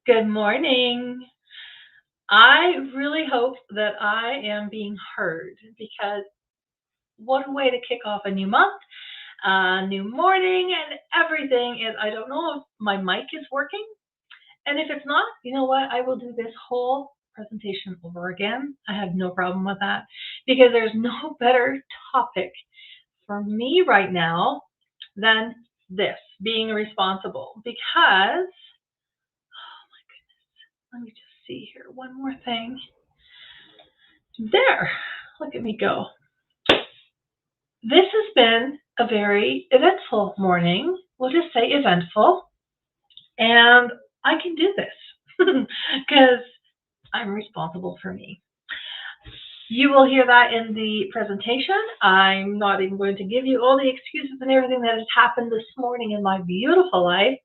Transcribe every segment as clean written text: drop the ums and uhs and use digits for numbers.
Good morning. I really hope that I am being heard because what a way to kick off a new month, new morning, and everything is. I don't know if my mic is working. And if it's not, you know what? I will do this whole presentation over again. I have no problem with that because there's no better topic for me right now than this being responsible. Because, let me just see here, one more thing. There, look at me go. This has been a very eventful morning. We'll just say eventful. And I can do this because I'm responsible for me. You will hear that in the presentation. I'm not even going to give you all the excuses and everything that has happened this morning in my beautiful life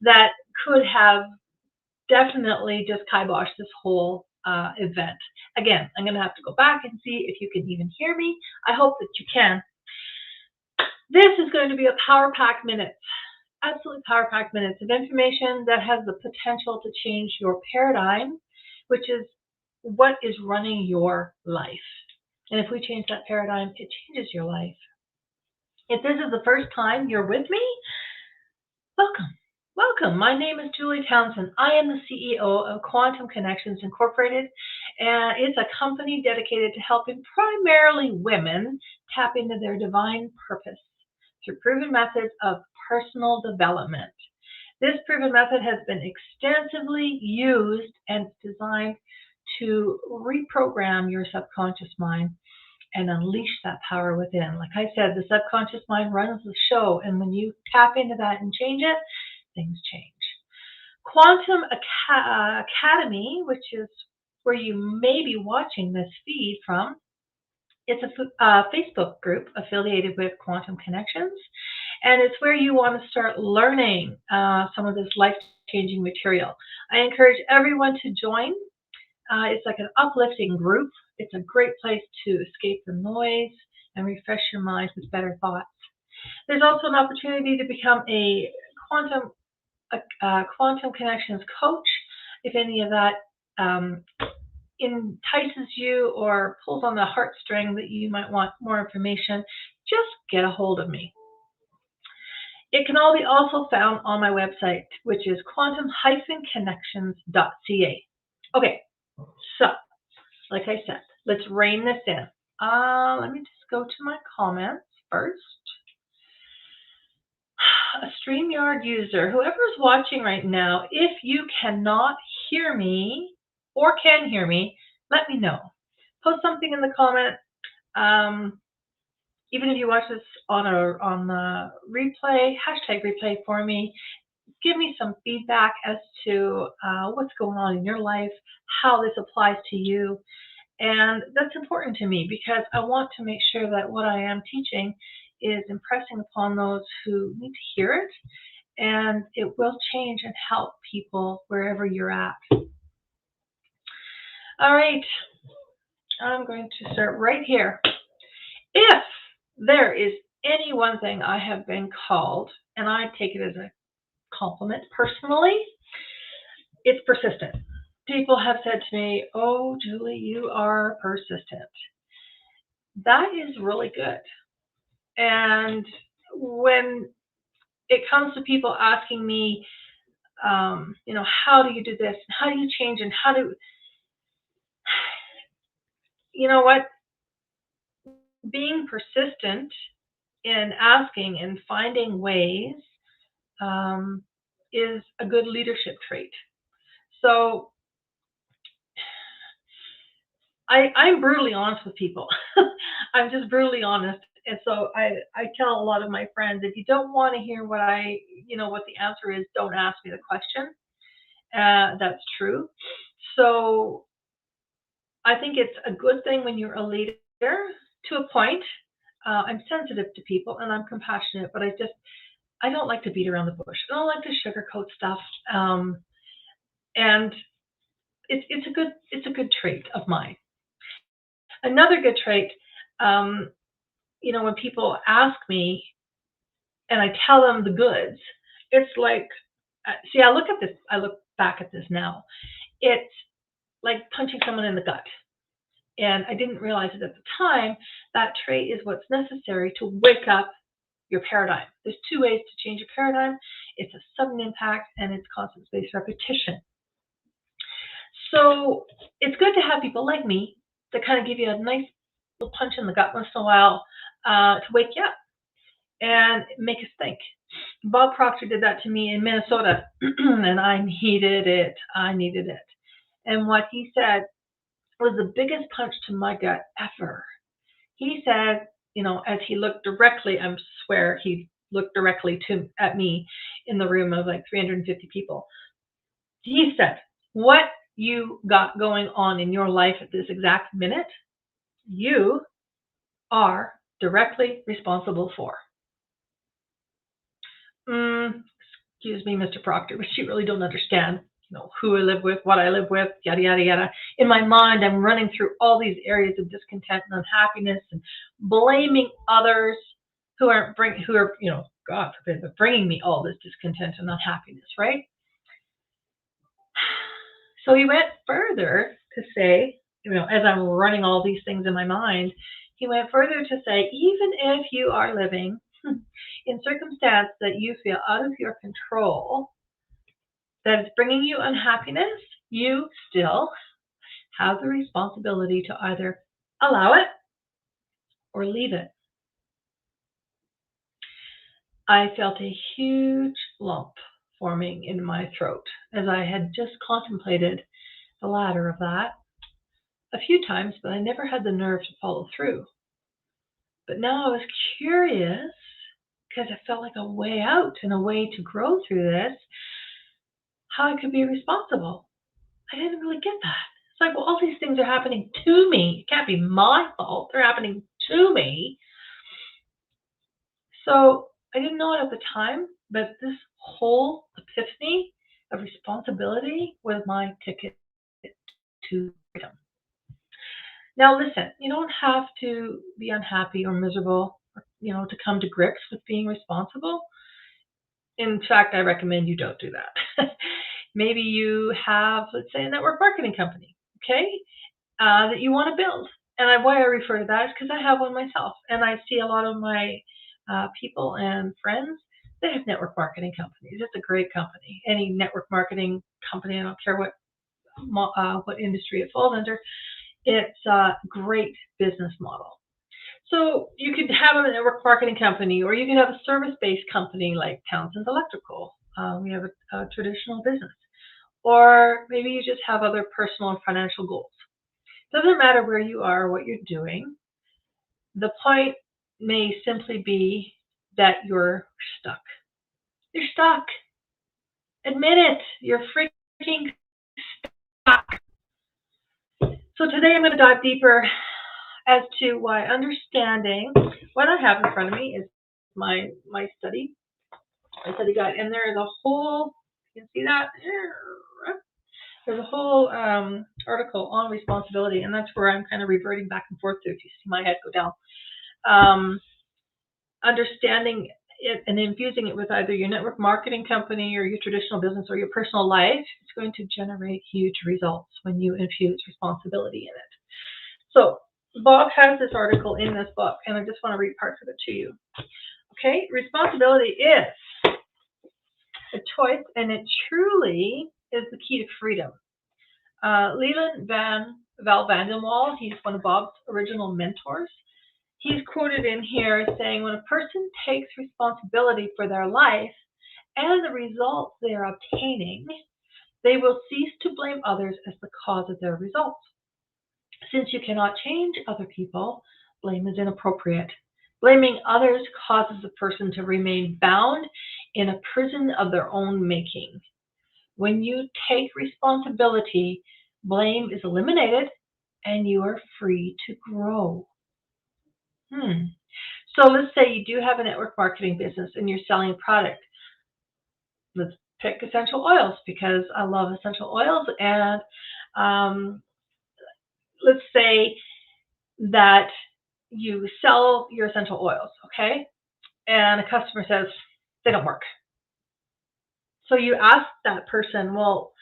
that could have definitely just kiboshed this whole event. Again, I'm going to have to go back and see if you can even hear me. I hope that you can. This is going to be a power-packed minutes, absolutely power-packed minutes of information that has the potential to change your paradigm, which is what is running your life. And if we change that paradigm, it changes your life. If this is the first time you're with me, welcome. Welcome. My name is Julie Townsend. I am the CEO of Quantum Connections Incorporated, and it's a company dedicated to helping primarily women tap into their divine purpose through proven methods of personal development. This proven method has been extensively used and designed to reprogram your subconscious mind and unleash that power within. Like I said, the subconscious mind runs the show, and when you tap into that and change it, things change. Quantum Academy, which is where you may be watching this feed from, it's a Facebook group affiliated with Quantum Connections, and it's where you want to start learning some of this life-changing material. I encourage everyone to join. It's like an uplifting group. It's a great place to escape the noise and refresh your mind with better thoughts. There's also an opportunity to become a Quantum Connections coach if any of that entices you or pulls on the heartstring that you might want more information. Just get a hold of me. It can all be also found on my website, which is quantum-connections.ca. Okay, so like I said, let's rein this in. Let me just go to my comments first. A StreamYard user, whoever's watching right now, if you cannot hear me or can hear me, let me know. Post something in the comment. Even if you watch this on the replay, hashtag replay for me. Give me some feedback as to what's going on in your life, how this applies to you. And that's important to me because I want to make sure that what I am teaching is impressing upon those who need to hear it, and it will change and help people wherever you're at. All right, I'm going to start right here. If there is any one thing I have been called, and I take it as a compliment personally, it's persistent. People have said to me, "Oh, Julie, you are persistent." That is really good. And when it comes to people asking me, how do you do this? How do you change? And how do, you know what? Being persistent in asking and finding ways is a good leadership trait. So I'm brutally honest with people. I'm just brutally honest. And so I tell a lot of my friends, if you don't want to hear what what the answer is, don't ask me the question. That's true. So I think it's a good thing when you're a leader to a point. I'm sensitive to people and I'm compassionate, but I don't like to beat around the bush. I don't like to sugarcoat stuff. And it's a good trait of mine. Another good trait, when people ask me and I tell them the goods, it's like, see, I look back at this now. It's like punching someone in the gut. And I didn't realize it at the time. That trait is what's necessary to wake up your paradigm. There's two ways to change your paradigm. It's a sudden impact and it's constant spaced repetition. So it's good to have people like me that kind of give you a nice little punch in the gut once in a while to wake you up and make us think. Bob Proctor did that to me in Minnesota, and I needed it. I needed it. And what he said was the biggest punch to my gut ever. He said, you know, as he looked directly, I swear he looked directly at me in the room of like 350 people. He said, what you got going on in your life at this exact minute, you are directly responsible for. Excuse me, Mr. Proctor, but you really don't understand, you know, who I live with, what I live with, yada, yada, yada. In my mind, I'm running through all these areas of discontent and unhappiness and blaming others who are, you know, God forbid, but bringing me all this discontent and unhappiness, right? So he went further to say, you know, as I'm running all these things in my mind, he went further to say, even if you are living in circumstance that you feel out of your control, that is bringing you unhappiness, you still have the responsibility to either allow it or leave it. I felt a huge lump forming in my throat as I had just contemplated the latter of that a few times, but I never had the nerve to follow through. But now I was curious because I felt like a way out and a way to grow through this, how I could be responsible. I didn't really get that. It's like, well, all these things are happening to me. It can't be my fault. They're happening to me. So I didn't know it at the time, but this whole epiphany of responsibility was my ticket to freedom. Now listen, you don't have to be unhappy or miserable, you know, to come to grips with being responsible. In fact, I recommend you don't do that. Maybe you have, let's say, a network marketing company, okay, that you want to build. And why I refer to that is because I have one myself, and I see a lot of my people and friends, they have network marketing companies. It's a great company. Any network marketing company, I don't care what industry it falls under, it's a great business model. So you could have a network marketing company, or you could have a service-based company like Townsend Electrical. We have a traditional business. Or maybe you just have other personal and financial goals. Doesn't matter where you are or what you're doing. The point may simply be that you're stuck. You're stuck. Admit it. You're freaking stuck. So today I'm going to dive deeper as to why understanding what I have in front of me is my study guide, and there is a whole, you can see that, there's a whole article on responsibility, and that's where I'm kind of reverting back and forth to, if you see my head go down. Understanding it and infusing it with either your network marketing company or your traditional business or your personal life, it's going to generate huge results when you infuse responsibility in it. So Bob has this article in this book, and I just want to read parts of it to you. Okay, responsibility is a choice, and it truly is the key to freedom. Leland Val Vandenwall, he's one of Bob's original mentors. He's quoted in here saying, when a person takes responsibility for their life and the results they are obtaining, they will cease to blame others as the cause of their results. Since you cannot change other people, blame is inappropriate. Blaming others causes a person to remain bound in a prison of their own making. When you take responsibility, blame is eliminated and you are free to grow. So let's say you do have a network marketing business and you're selling a product. Let's pick essential oils because I love essential oils. And let's say that you sell your essential oils, okay? And a customer says they don't work. So you ask that person, well,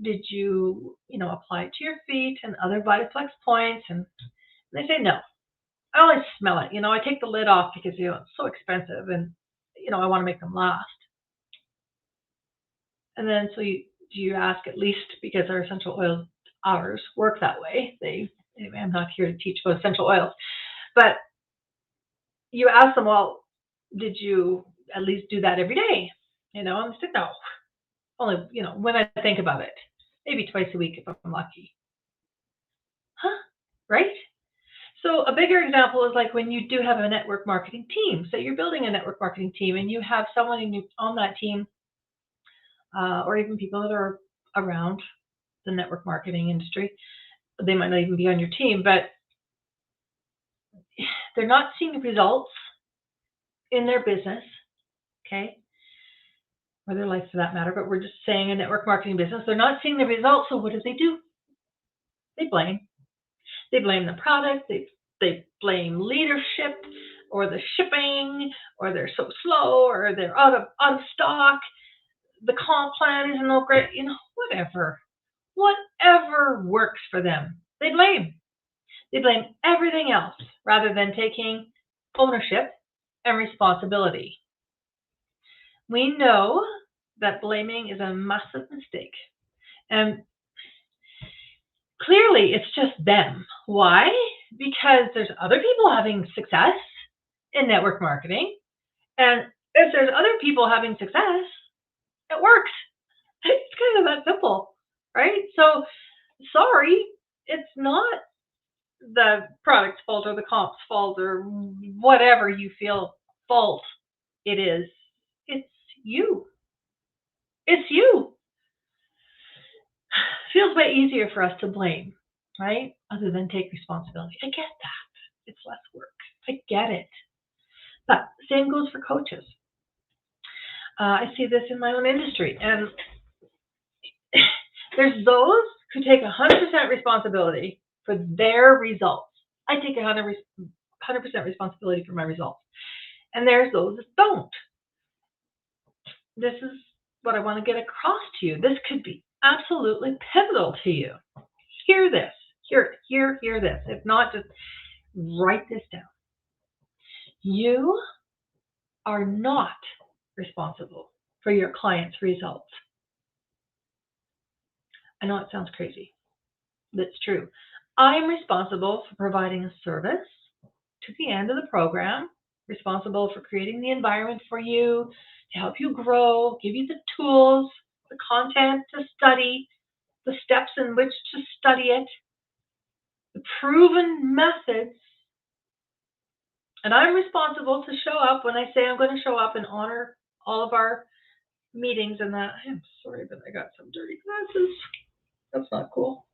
did you, apply it to your feet and other VitaFlex points? And they say no. I only smell it. I take the lid off because, it's so expensive and, I want to make them last. And then do you ask, at least because our essential oils, ours work that way. Anyway, I'm not here to teach about essential oils, but you ask them, well, did you at least do that every day? And I said, no, only, when I think about it, maybe twice a week if I'm lucky. Huh? Right? So a bigger example is like when you do have a network marketing team. So you're building a network marketing team and you have someone on that team, or even people that are around the network marketing industry. They might not even be on your team, but they're not seeing the results in their business, okay, or their life for that matter, but we're just saying a network marketing business. They're not seeing the results, so what do? They blame. They blame the product, they blame leadership, or the shipping, or they're so slow, or they're out of stock, the comp plan isn't no great, whatever works for them. They blame everything else rather than taking ownership and responsibility. We know that blaming is a massive mistake. And clearly it's just them. Why? Because there's other people having success in network marketing. And if there's other people having success, it works. It's kind of that simple, right? So, sorry, it's not the product's fault or the comp's fault or whatever you feel fault it is. It's you. It's you. Feels way easier for us to blame, right? Other than take responsibility. I get that. It's less work. I get it. But same goes for coaches. I see this in my own industry. And there's those who take 100% responsibility for their results. I take 100% responsibility for my results. And there's those that don't. This is what I want to get across to you. This could be absolutely pivotal to you. Hear this. Hear this. If not, just write this down. You are not responsible for your client's results. I know it sounds crazy. That's true. I am responsible for providing a service to the end of the program, responsible for creating the environment for you to help you grow, give you the tools, the content to study, the steps in which to study it, the proven methods. And I'm responsible to show up when I say I'm going to show up and honor all of our meetings and that. I'm sorry, but I got some dirty glasses. That's not cool.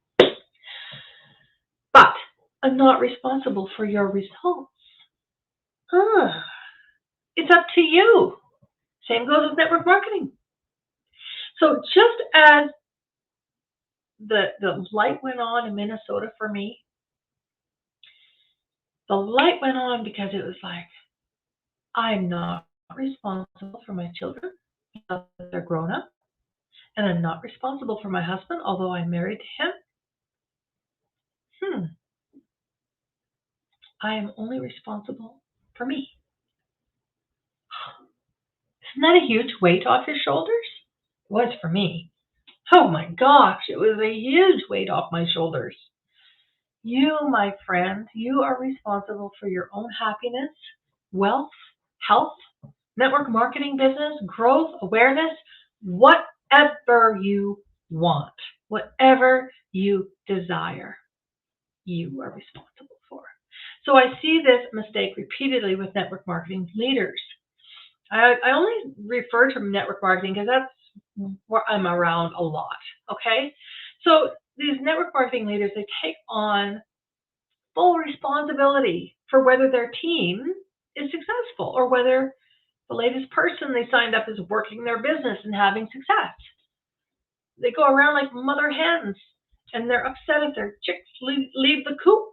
But I'm not responsible for your results. It's up to you. Same goes with network marketing. So just as the light went on in Minnesota for me, the light went on because it was like, I'm not responsible for my children. They're grown up. And I'm not responsible for my husband, although I'm married to him. I am only responsible for me. Isn't that a huge weight off your shoulders? It was for me. Oh my gosh, it was a huge weight off my shoulders. You, my friend, you are responsible for your own happiness, wealth, health, network marketing business, growth, awareness, whatever you want, whatever you desire, you are responsible for. So I see this mistake repeatedly with network marketing leaders. I only refer to network marketing because that's where I'm around a lot, okay? So these network marketing leaders, they take on full responsibility for whether their team is successful or whether the latest person they signed up is working their business and having success. They go around like mother hens and they're upset if their chicks leave the coop.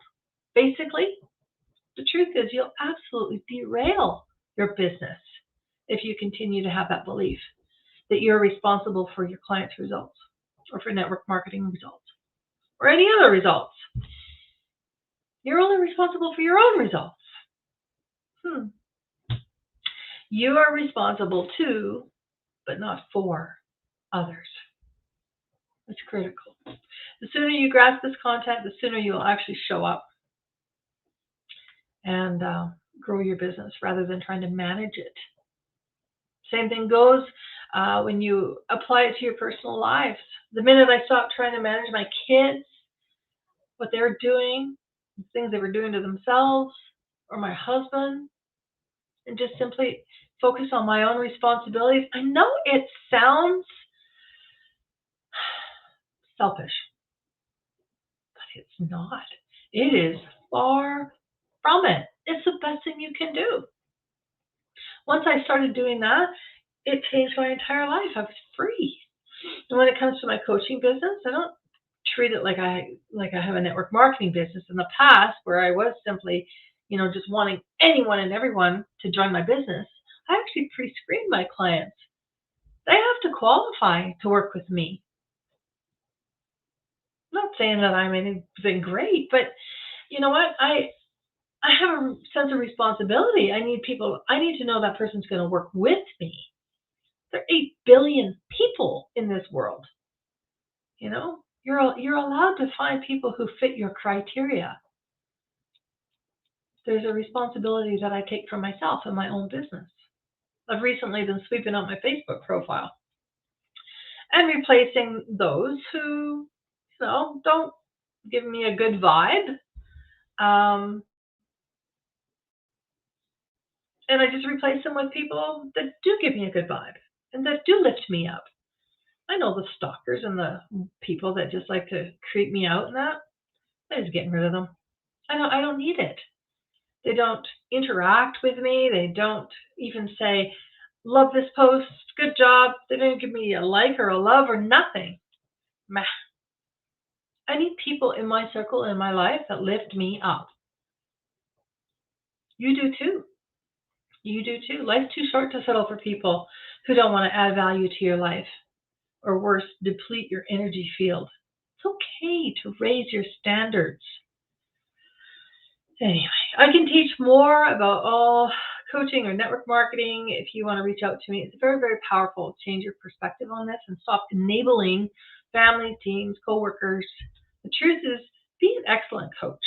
Basically, the truth is you'll absolutely derail your business if you continue to have that belief that you're responsible for your client's results. or for network marketing results or any other results. You're only responsible for your own results. You are responsible to, but not for, others. It's critical. The sooner you grasp this content, the sooner you'll actually show up and grow your business rather than trying to manage it. Same thing goes when you apply it to your personal lives. The minute I stopped trying to manage my kids, what they were doing, things they were doing to themselves, or my husband, and just simply focus on my own responsibilities. I know it sounds selfish, but it's not. It is far from it. It's the best thing you can do. Once I started doing that, it changed my entire life. I was free. And when it comes to my coaching business, I don't treat it like I have a network marketing business in the past where I was simply, just wanting anyone and everyone to join my business. I actually pre-screen my clients. They have to qualify to work with me. I'm not saying that I'm anything great, but you know what? I have a sense of responsibility. I need to know that person's going to work with me. There are 8 billion people in this world. You're allowed to find people who fit your criteria. There's a responsibility that I take for myself in my own business. I've recently been sweeping out my Facebook profile and replacing those who, don't give me a good vibe. And I just replace them with people that do give me a good vibe and that do lift me up. I know the stalkers and the people that just like to creep me out and that. I'm just getting rid of them. I don't need it. They don't interact with me. They don't even say, love this post, good job. They don't give me a like or a love or nothing. Meh. I need people in my circle, in my life, that lift me up. You do too. You do too. Life's too short to settle for people who don't want to add value to your life, or worse, deplete your energy field. It's okay to raise your standards. Anyway, I can teach more about all coaching or network marketing if you want to reach out to me. It's very, very powerful to change your perspective on this and stop enabling families, teams, coworkers. The truth is, be an excellent coach.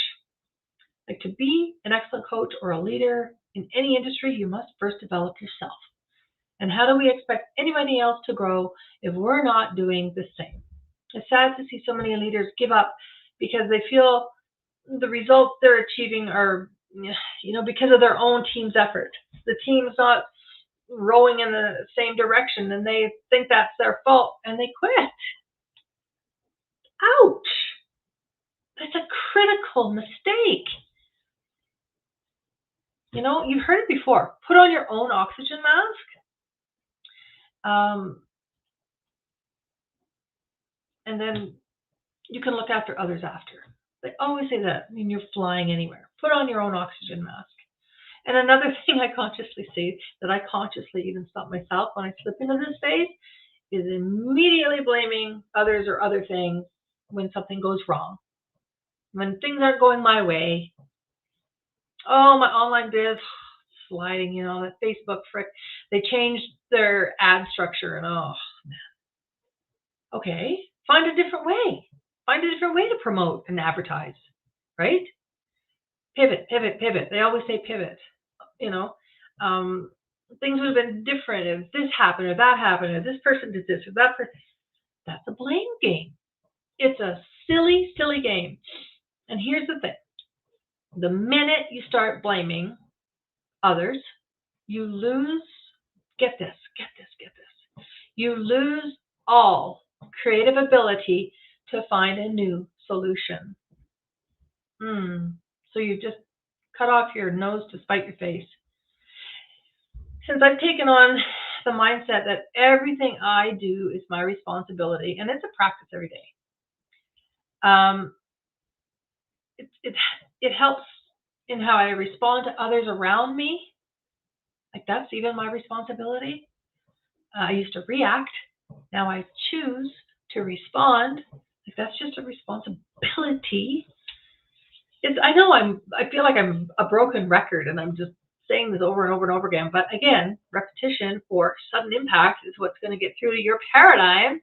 Like, to be an excellent coach or a leader in any industry, you must first develop yourself. And how do we expect anybody else to grow if we're not doing the same? It's sad to see so many leaders give up because they feel the results they're achieving are, because of their own team's effort. The team's not rowing in the same direction and they think that's their fault and they quit. Ouch! That's a critical mistake. You've heard it before. Put on your own oxygen mask. And then you can look after others after. They always say that when you're flying anywhere. Put on your own oxygen mask. And another thing I consciously see, that I consciously even stop myself when I slip into this phase, is immediately blaming others or other things when something goes wrong. When things aren't going my way. Oh, my online biz, sliding, that Facebook frick. They changed their ad structure and oh, man. Okay, find a different way. Find a different way to promote and advertise, right? Pivot, pivot, pivot. They always say pivot. Things would have been different if this happened or that happened or this person did this or that person. That's a blame game. It's a silly, silly game. And here's the thing. The minute you start blaming others, you lose, get this. You lose all creative ability to find a new solution. So you just cut off your nose to spite your face. Since I've taken on the mindset that everything I do is my responsibility, and it's a practice every day, it helps in how I respond to others around me. Like, that's even my responsibility. I used to react. Now I choose to respond. Like, that's just a responsibility. I know I feel like I'm a broken record and I'm just saying this over and over and over again. But again, repetition or sudden impact is what's going to get through to your paradigm.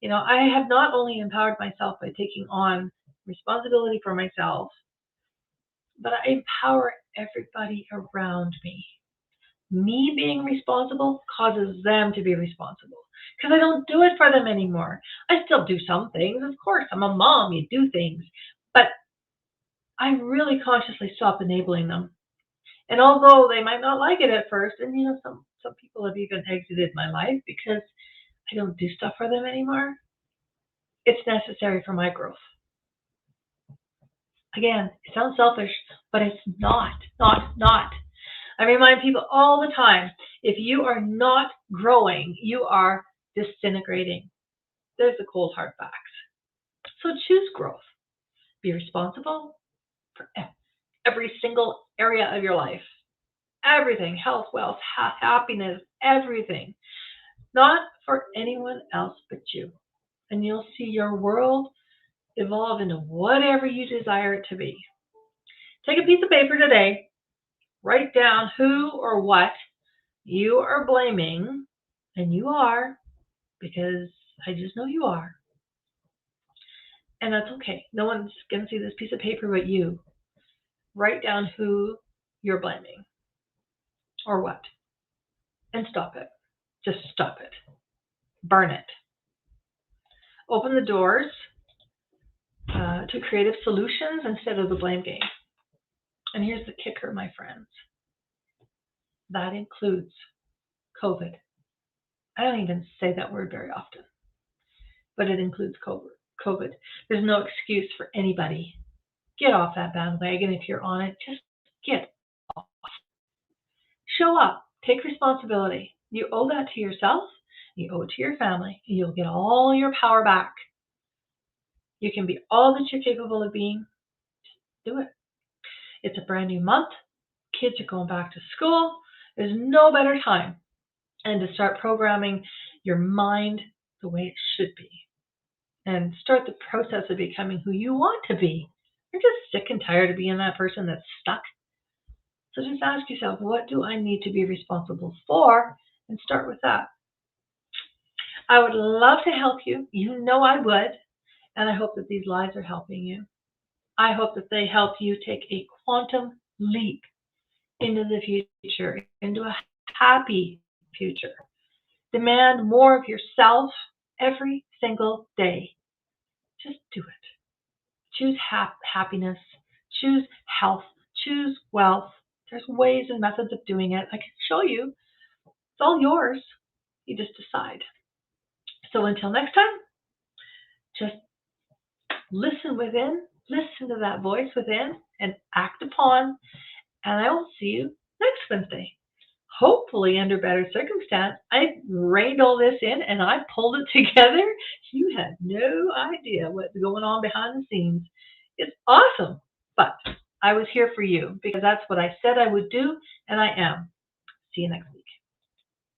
I have not only empowered myself by taking on responsibility for myself, but I empower everybody around me. Me being responsible causes them to be responsible because I don't do it for them anymore. I still do some things. Of course, I'm a mom. You do things. But I really consciously stop enabling them. And although they might not like it at first, and some people have even exited my life because I don't do stuff for them anymore, it's necessary for my growth. Again, it sounds selfish, but it's not. I remind people all the time, if you are not growing, you are disintegrating. There's the cold hard facts. So choose growth. Be responsible for every single area of your life. Everything, health, wealth, happiness, everything. Not for anyone else but you. And you'll see your world evolve into whatever you desire it to be. Take a piece of paper today. Write down who or what you are blaming, and you are, because I just know you are. And that's okay. No one's going to see this piece of paper but you. Write down who you're blaming or what, and stop it. Just stop it. Burn it. Open the doors to creative solutions instead of the blame game. And here's the kicker, my friends. That includes COVID. I don't even say that word very often, but it includes COVID. There's no excuse for anybody. Get off that bandwagon if you're on it. Just get off. Show up. Take responsibility. You owe that to yourself. You owe it to your family. And you'll get all your power back. You can be all that you're capable of being. Just do it. It's a brand new month. Kids are going back to school. There's no better time than to start programming your mind the way it should be and start the process of becoming who you want to be. You're just sick and tired of being that person that's stuck. So just ask yourself, what do I need to be responsible for? And start with that. I would love to help you. You know I would. And I hope that these lives are helping you. I hope that they help you take a quantum leap into the future, into a happy future. Demand more of yourself every single day. Just do it. Choose happiness. Choose health. Choose wealth. There's ways and methods of doing it. I can show you. It's all yours. You just decide. So until next time, just listen within. Listen to that voice within and act upon. And I will see you next Wednesday. Hopefully under better circumstance. I reined all this in and I pulled it together. You had no idea what's going on behind the scenes. It's awesome. But I was here for you because that's what I said I would do, and I am. See you next week.